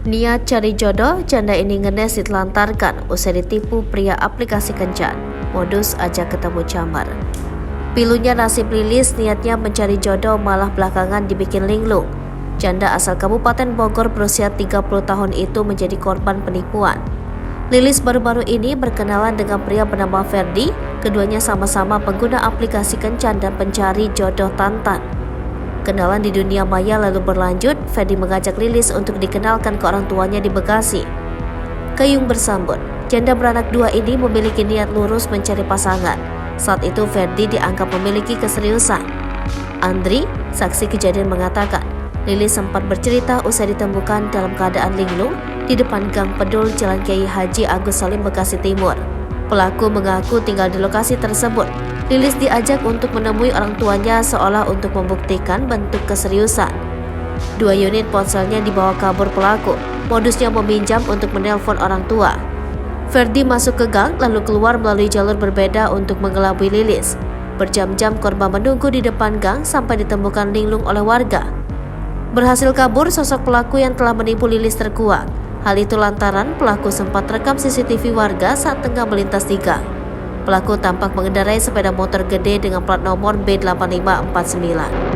Niat cari jodoh, janda ini ngenes ditelantarkan usai ditipu pria aplikasi kencan. Modus ajak ketemu camar. Pilunya nasib Lilis, niatnya mencari jodoh malah belakangan dibikin linglung. Janda asal Kabupaten Bogor berusia 30 tahun itu menjadi korban penipuan. Lilis baru-baru ini berkenalan dengan pria bernama Ferdi. Keduanya sama-sama pengguna aplikasi kencan dan pencari jodoh tantan. Kenalan di dunia maya lalu berlanjut, Ferdi mengajak Lilis untuk dikenalkan ke orang tuanya di Bekasi. Kayung bersambut, janda beranak dua ini memiliki niat lurus mencari pasangan. Saat itu Ferdi dianggap memiliki keseriusan. Andri, saksi kejadian mengatakan, Lilis sempat bercerita usai ditemukan dalam keadaan linglung di depan Gang Pedul Jalan Kiai Haji Agus Salim Bekasi Timur. Pelaku mengaku tinggal di lokasi tersebut. Lilis diajak untuk menemui orang tuanya seolah untuk membuktikan bentuk keseriusan. 2 unit ponselnya dibawa kabur pelaku. Modusnya meminjam untuk menelpon orang tua. Ferdi masuk ke gang lalu keluar melalui jalur berbeda untuk mengelabui Lilis. Berjam-jam korban menunggu di depan gang sampai ditemukan linglung oleh warga. Berhasil kabur, sosok pelaku yang telah menipu Lilis terkuak. Hal itu lantaran pelaku sempat rekam CCTV warga saat tengah melintas di gang. Pelaku tampak mengendarai sepeda motor gede dengan plat nomor B8549.